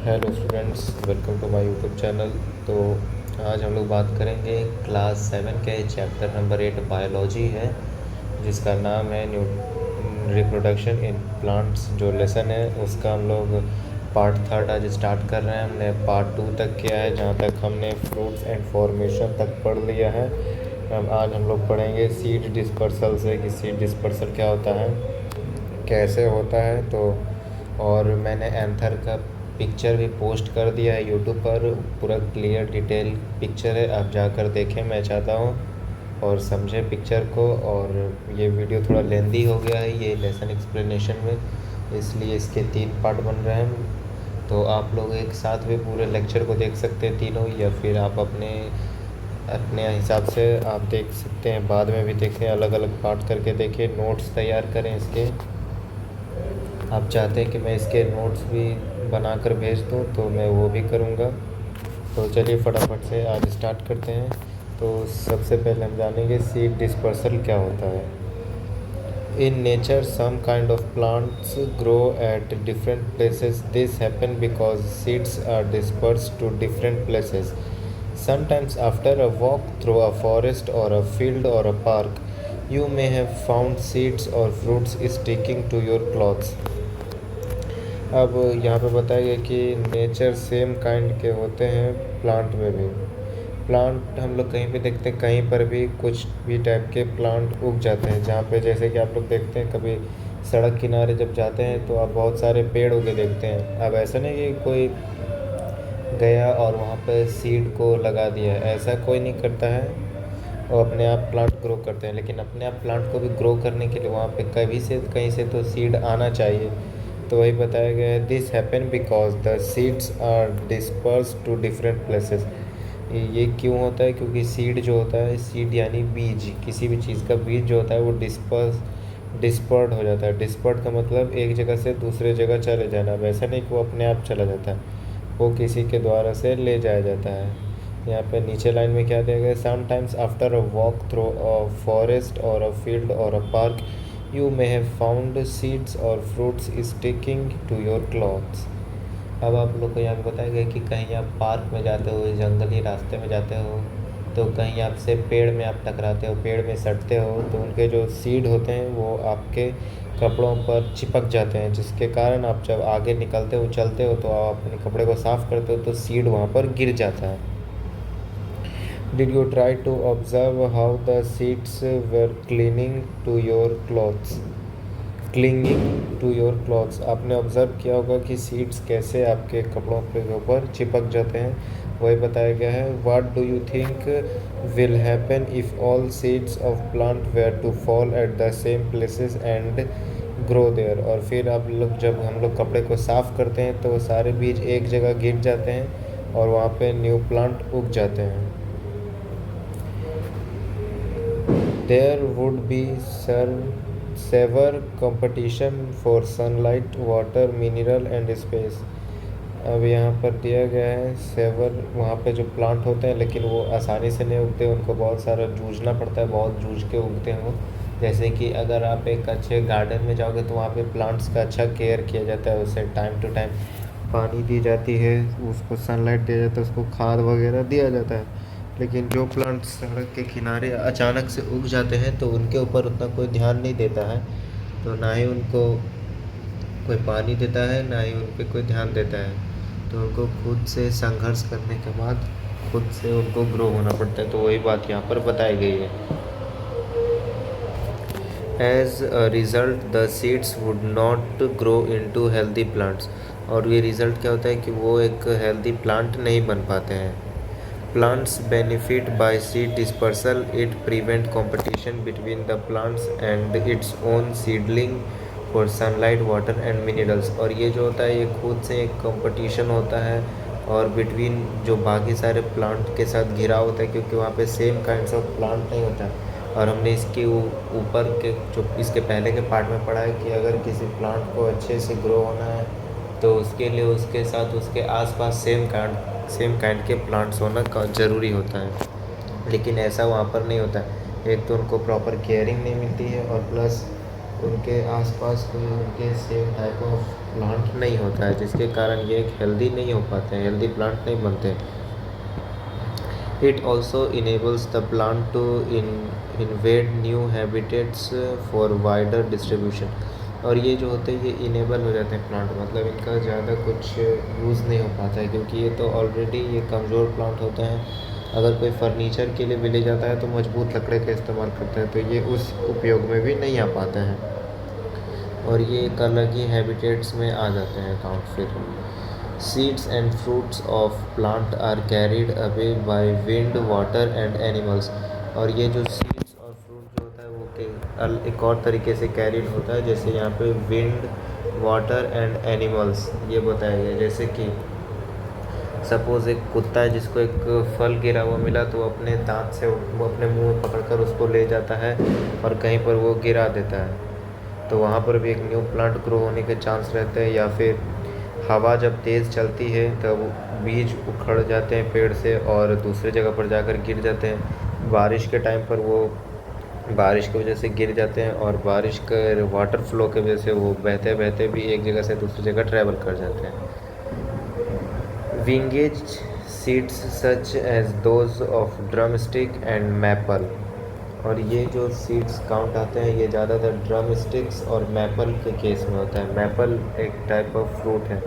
Hello students, welcome to my YouTube channel. तो आज हम लोग बात करेंगे क्लास 7 के चैप्टर नंबर 8 बायोलॉजी है, जिसका नाम है रिप्रोडक्शन इन प्लांट्स। जो लेसन है उसका हम लोग पार्ट 3 आज स्टार्ट कर रहे हैं। हमने पार्ट 2 तक किया है, जहाँ तक हमने फ्रूट्स एंड फॉर्मेशन तक पढ़ लिया है। अब आज हम लोग पढ़ेंगे सीड डिस्पर्सल से कि सीड डिस्पर्सल क्या होता है, कैसे होता है। तो और मैंने एंथर का पिक्चर भी पोस्ट कर दिया है यूट्यूब पर, पूरा क्लियर डिटेल पिक्चर है, आप जाकर देखें। मैं चाहता हूँ और समझें पिक्चर को। और ये वीडियो थोड़ा लेंदी हो गया है ये लेसन एक्सप्लेनेशन में, इसलिए इसके 3 पार्ट बन रहे हैं। तो आप लोग एक साथ भी पूरे लेक्चर को देख सकते हैं तीनों, या फिर आप अपने अपने हिसाब से आप देख सकते हैं, बाद में भी देखें, अलग अलग पार्ट करके देखें, नोट्स तैयार करें इसके। आप चाहते हैं कि मैं इसके नोट्स भी बनाकर भेज दूं तो मैं वो भी करूंगा। तो चलिए फटाफट से आज स्टार्ट करते हैं। तो सबसे पहले हम जानेंगे सीड डिस्पर्सल क्या होता है। In nature some kind of plants grow at different places. This happen because seeds are dispersed to different places. Sometimes after a walk through a forest or a field or a park, you may have found seeds or fruits sticking to your clothes. अब यहाँ पे बताया गया कि nature same kind के होते हैं plant में भी। प्लांट हम लोग कहीं पे देखते हैं, कहीं पर भी कुछ भी टाइप के प्लांट उग जाते हैं, जहाँ पे जैसे कि आप लोग देखते हैं कभी सड़क किनारे जब जाते हैं तो आप बहुत सारे पेड़ उगे देखते हैं। अब ऐसा नहीं कि कोई गया और वहाँ पे सीड को लगा दिया है, ऐसा कोई नहीं करता है। और अपने आप प्लांट ग्रो करते हैं, लेकिन अपने आप प्लांट को भी ग्रो करने के लिए वहाँ पे कहीं से तो सीड आना चाहिए। तो वही बताया गया है, this happen because the seeds are disperse to different places. ये क्यों होता है? क्योंकि सीड जो होता है, सीड यानी बीज, किसी भी चीज़ का बीज जो होता है वो डिस्पर्ड हो जाता है। डिस्पर्ड का मतलब एक जगह से दूसरे जगह चले जाना। वैसा नहीं कि वो अपने आप चला जाता है, वो किसी के द्वारा से ले जाया जाता है। यहाँ पे नीचे लाइन में क्या दिया गया है, sometimes after a walk through a forest or a field or a park you may have found seeds or fruits sticking to your clothes. अब आप लोग को यहाँ पे बताया गया कि कहीं आप पार्क में जाते हो, जंगली रास्ते में जाते हो, तो कहीं आपसे पेड़ में आप टकराते हो, पेड़ में सटते हो, तो उनके जो सीड होते हैं वो आपके कपड़ों पर चिपक जाते हैं, जिसके कारण आप जब आगे निकलते हो, चलते हो, तो आप अपने कपड़े को साफ़ करते हो तो सीड वहाँ पर गिर जाता है। Did you try to observe how the seeds were clinging to your clothes? आपने ऑब्ज़र्व किया होगा कि सीड्स कैसे आपके कपड़ों के ऊपर चिपक जाते हैं। वही बताया गया है, What do you think will happen if all seeds of plant were to fall at the same places and grow there? और फिर आप लोग जब हम लोग कपड़े को साफ़ करते हैं तो सारे बीज एक जगह गिर जाते हैं और वहाँ पे न्यू प्लांट उग जाते हैं। There would be severe competition for sunlight, water, mineral and space. अब यहाँ पर दिया गया है सेवर, वहाँ पे जो प्लांट होते हैं लेकिन वो आसानी से नहीं उगते, उनको बहुत सारा जूझना पड़ता है, बहुत जूझ के उगते हैं वो। जैसे कि अगर आप एक अच्छे गार्डन में जाओगे तो वहाँ पे प्लांट्स का अच्छा केयर किया जाता है, उसे टाइम टू टाइम पानी दी जाती है, उसको सनलाइट दिया जाता है, उसको खाद वगैरह दिया जाता है। लेकिन जो प्लांट सड़क के किनारे अचानक से उग जाते हैं तो उनके ऊपर उतना कोई ध्यान नहीं देता है, तो ना ही उनको कोई पानी देता है, ना ही उन पर कोई ध्यान देता है। तो उनको खुद से संघर्ष करने के बाद खुद से उनको ग्रो होना पड़ता है। तो वही बात यहाँ पर बताई गई है। As a result the seeds would not grow into healthy plants. और ये रिज़ल्ट क्या होता है कि वो एक हेल्दी प्लांट नहीं बन पाते हैं। Plants benefit by seed dispersal. It prevents competition between the plants and its own seedling for sunlight, water and minerals. और ये जो होता है ये खुद से एक कंपटीशन होता है और बिटवीन जो बाकी सारे प्लांट के साथ घिरा होता है, क्योंकि वहाँ पे सेम काइंड्स ऑफ प्लांट नहीं होता। और हमने इसके ऊपर के जो इसके पहले के पार्ट में पढ़ा है कि अगर किसी प्लांट को अच्छे से ग्रो होना है तो उसके लिए उसके साथ उसके आसपास सेम काइंड के प्लांट्स होना ज़रूरी होता है। लेकिन ऐसा वहाँ पर नहीं होता है। एक तो उनको प्रॉपर केयरिंग नहीं मिलती है और प्लस उनके आसपास कोई उनके सेम टाइप ऑफ प्लांट नहीं होता है, जिसके कारण ये एक हेल्दी नहीं हो पाते हैं, हेल्दी प्लांट नहीं बनते। It also enables the plant to invade new habitats for wider distribution। और ये जो होते हैं ये इनेबल हो जाते हैं प्लांट, मतलब इनका ज़्यादा कुछ यूज़ नहीं हो पाता है, क्योंकि ये तो ऑलरेडी ये कमज़ोर प्लांट होते हैं। अगर कोई फर्नीचर के लिए भी ले जाता है तो मजबूत लकड़े का इस्तेमाल करता है, तो ये उस उपयोग में भी नहीं आ पाते हैं, और ये एक अलग ही हैबिटेट्स में आ जाते हैं अकाउंट। फिर Seeds and fruits of plant are carried away by wind, water and animals। और ये जो सीड्स और फ्रूट जो होता है वो एक और तरीके से कैरिड होता है, जैसे यहाँ पे विंड, वाटर एंड एनिमल्स ये बताया गया। जैसे कि सपोज़ एक कुत्ता है जिसको एक फल गिरा हुआ मिला, तो वो अपने दांत से वो अपने मुंह में पकड़कर उसको ले जाता है और कहीं पर वो गिरा देता है, तो वहाँ पर भी एक न्यू प्लांट ग्रो होने के चांस रहते हैं। या फिर हवा जब तेज़ चलती है तब बीज उखड़ जाते हैं पेड़ से और दूसरे जगह पर जाकर गिर जाते हैं। बारिश के टाइम पर वो बारिश की वजह से गिर जाते हैं, और बारिश के वाटर फ्लो की वजह से वो बहते बहते भी एक जगह से दूसरी जगह ट्रैवल कर जाते हैं। विंगेज seeds such as those of drumstick and maple. और ये जो सीड्स काउंट आते हैं ये ज़्यादातर ड्रम स्टिक्स और मैपल के केस में होता है। मैपल एक टाइप ऑफ फ्रूट है।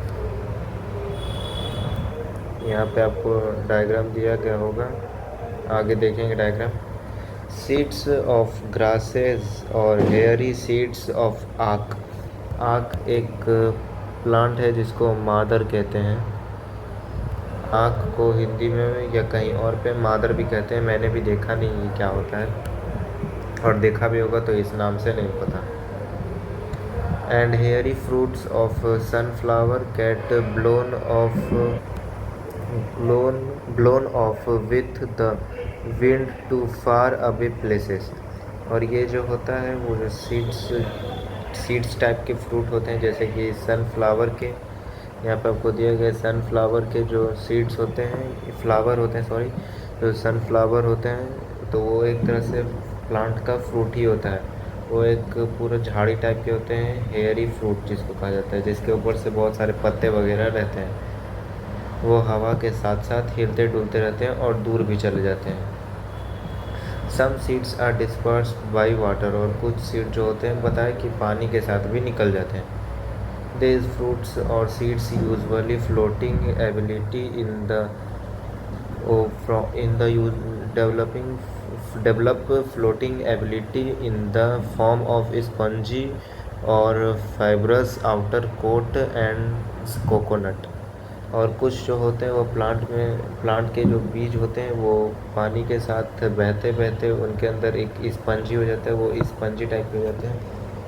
यहाँ पे आपको डायग्राम दिया गया होगा, आगे देखेंगे डायग्राम। सीड्स ऑफ ग्रासेस और हेयरी सीड्स ऑफ आक। आक एक प्लांट है जिसको मादर कहते हैं। आक को हिंदी में या कहीं और पे मादर भी कहते हैं। मैंने भी देखा नहीं ये क्या होता है, और देखा भी होगा तो इस नाम से नहीं पता। And hairy fruits of sunflower get blown off with the wind to far away places। और ये जो होता है वो जो सीड्स टाइप के फ्रूट होते हैं, जैसे कि सनफ्लावर के, यहाँ पे आपको दिया गया सनफ्लावर के जो सीड्स होते हैं, फ्लावर होते हैं सॉरी, जो सनफ्लावर होते हैं तो वो एक तरह से प्लांट का फ्रूट ही होता है। वो एक पूरा झाड़ी टाइप के होते हैं, हेयरी फ्रूट जिसको कहा जाता है, जिसके ऊपर से बहुत सारे पत्ते वगैरह रहते हैं। वो हवा के साथ साथ हिलते डुलते रहते हैं और दूर भी चले जाते हैं। Some seeds are dispersed by water. और कुछ सीड जो होते हैं बताया कि पानी के साथ भी निकल जाते हैं। These fruits or seeds usually floating ability develop floating ability in the form of spongy or fibrous outer coat and coconut। और कुछ जो होते हैं वो प्लांट के जो बीज होते हैं वो पानी के साथ बहते बहते उनके अंदर एक स्पंजी हो जाता है, वो स्पंजी टाइप के हो जाते हैं,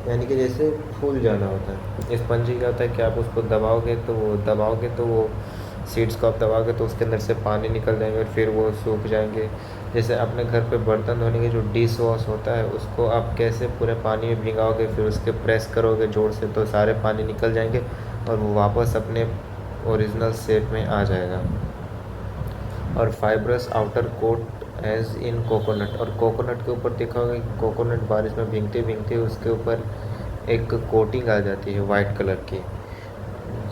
यानी कि जैसे फूल जाना होता है। स्पंजी क्या होता है कि आप उसको दबाओगे तो वो सीड्स को आप दबाओगे तो उसके अंदर से पानी निकल जाएंगे और फिर वो सूख जाएंगे। जैसे अपने घर पे बर्तन धोने के जो डिश वॉश होता है उसको आप कैसे पूरे पानी में भिगाओगे, फिर उसके प्रेस करोगे जोर से तो सारे पानी निकल जाएंगे और वो वापस अपने ओरिजिनल शेप में आ जाएगा। और fibrous outer coat as in coconut. और कोकोनट के ऊपर देखा होगा कि कोकोनट बारिश में भीगते भीगते उसके ऊपर एक कोटिंग आ जाती है वाइट कलर की।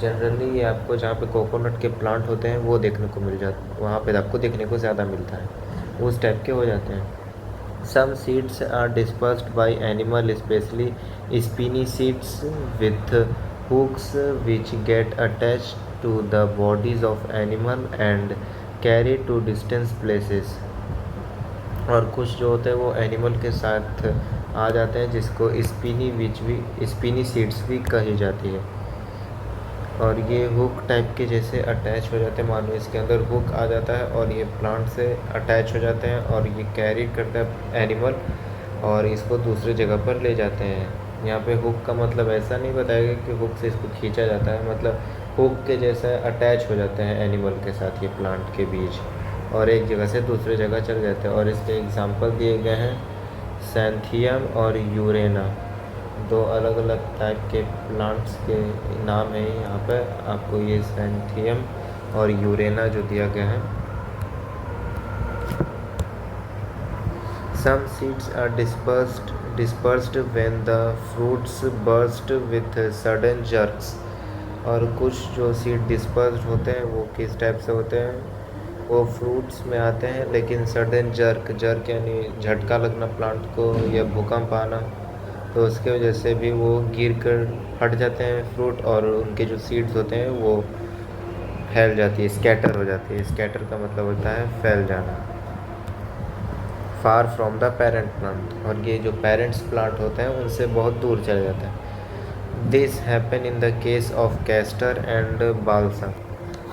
जनरली ये आपको जहाँ पे कोकोनट के प्लांट होते हैं वो देखने को मिल जाता है, वहाँ पे आपको देखने को ज़्यादा मिलता है, उस टाइप के हो जाते हैं। Some seeds are dispersed by animal specially spiny seeds with hooks which get attached to the bodies of animal and carry to distant places। और कुछ जो होते हैं वो एनिमल के साथ आ जाते हैं, जिसको स्पिनी सीड्स भी कही जाती है। और ये हुक टाइप के जैसे अटैच हो जाते हैं, मान लो इसके अंदर हुक आ जाता है और ये प्लांट से अटैच हो जाते हैं और ये कैरी करता है एनिमल और इसको दूसरी जगह पर ले जाते हैं। यहाँ पे हुक का मतलब ऐसा नहीं बताएगा कि हुक से इसको खींचा जाता है, मतलब हुक के जैसा अटैच हो जाते हैं एनिमल के साथ ये प्लांट के बीज और एक जगह से दूसरी जगह चल जाते हैं। और इसके एग्जांपल दिए गए हैं सैंथियम और यूरेना, दो अलग अलग टाइप के प्लांट्स के नाम है यहाँ पे आपको, ये सैंथियम और यूरेना जो दिया गया है। Some seeds are dispersed dispersed when the fruits burst with sudden jerks। और कुछ जो सीड डिस्पर्स्ड होते हैं वो किस टाइप से होते हैं, वो फ्रूट्स में आते हैं लेकिन सडन जर्क, जर्क यानी झटका लगना प्लांट को या भूकंप आना, तो उसके वजह से भी वो गिर कर फट जाते हैं फ्रूट और उनके जो सीड्स होते हैं वो फैल जाती है, स्कैटर हो जाती है। स्कैटर का मतलब होता है फैल जाना। Far from the parent plant, और ये जो पेरेंट्स प्लांट होते हैं उनसे बहुत दूर चले जाते हैं। This happen in the case of castor and balsam,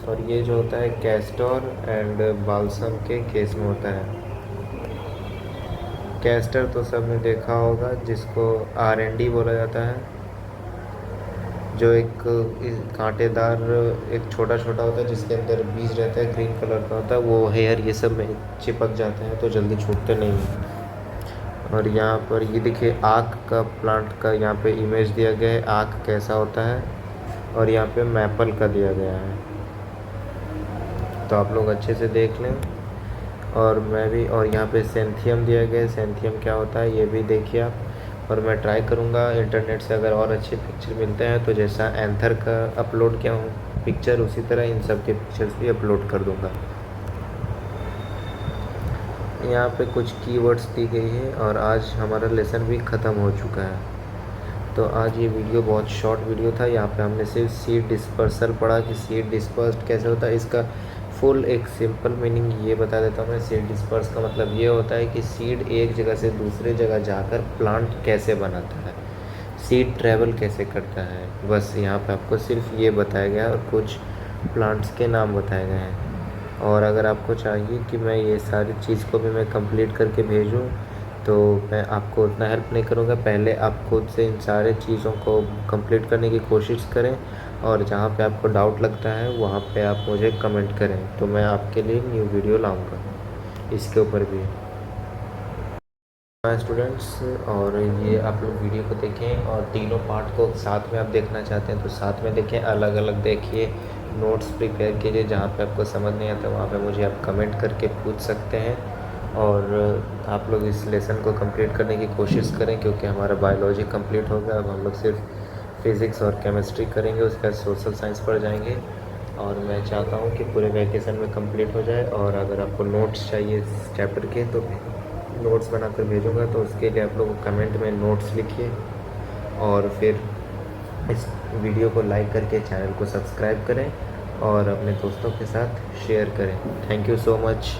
और ये जो होता है कैस्टर एंड बाल्सम के केस में होता है। कैस्टर तो सबने देखा होगा, जिसको R&D बोला जाता है, जो एक कांटेदार एक छोटा छोटा होता है जिसके अंदर बीज रहता है, ग्रीन कलर का होता है, वो हेयर ये सब में चिपक जाते हैं तो जल्दी छूटते नहीं हैं। और यहाँ पर ये देखिए आक का प्लांट का यहाँ पे इमेज दिया गया है, आक कैसा होता है, और यहाँ पे मैपल का दिया गया है, तो आप लोग अच्छे से देख लें। और मैं भी, और यहाँ पे सेंथियम दिया गया है, सेंथियम क्या होता है ये भी देखिए आप। और मैं ट्राई करूँगा इंटरनेट से अगर और अच्छे पिक्चर मिलते हैं तो जैसा एंथर का अपलोड किया हूँ पिक्चर, उसी तरह इन सब के पिक्चर्स भी अपलोड कर दूँगा। यहाँ पे कुछ कीवर्ड्स दी गई है और आज हमारा लेसन भी ख़त्म हो चुका है। तो आज ये वीडियो बहुत शॉर्ट वीडियो था। यहाँ पे हमने सिर्फ सीड डिस्पर्सल पढ़ा कि सीड डिस्पर्स्ड कैसे होता है। इसका फुल एक सिंपल मीनिंग ये बता देता हूँ मैं। सीड डिस्पर्स का मतलब ये होता है कि सीड एक जगह से दूसरे जगह जाकर प्लांट कैसे बनाता है, सीड ट्रैवल कैसे करता है, बस यहाँ पे आपको सिर्फ ये बताया गया है और कुछ प्लांट्स के नाम बताए गए हैं। और अगर आपको चाहिए कि मैं ये सारी चीज़ को भी मैं कंप्लीट करके भेजूँ तो मैं आपको उतना हेल्प नहीं करूँगा। पहले आप खुद से इन सारे चीज़ों को कंप्लीट करने की कोशिश करें, और जहाँ पे आपको डाउट लगता है वहाँ पे आप मुझे कमेंट करें, तो मैं आपके लिए न्यू वीडियो लाऊंगा इसके ऊपर भी। हाँ स्टूडेंट्स, और ये आप लोग वीडियो को देखें और तीनों पार्ट को साथ में आप देखना चाहते हैं तो साथ में देखें, अलग अलग देखिए, नोट्स प्रिपेयर कीजिए। जहाँ पे आपको समझ नहीं आता वहाँ पे मुझे आप कमेंट करके पूछ सकते हैं। और आप लोग इस लेसन को कंप्लीट करने की कोशिश करें, क्योंकि हमारा बायोलॉजी कंप्लीट हो गया। अब हम लोग सिर्फ फिज़िक्स और केमिस्ट्री करेंगे, उसके बाद सोशल साइंस पढ़ जाएंगे। और मैं चाहता हूँ कि पूरे वैकेशन में कंप्लीट हो जाए। और अगर आपको नोट्स चाहिए इस चैप्टर के तो नोट्स बनाकर भेजूँगा, तो उसके लिए आप लोग कमेंट में नोट्स लिखिए और फिर इस वीडियो को लाइक करके चैनल को सब्सक्राइब करें और अपने दोस्तों के साथ शेयर करें। Thank you so much.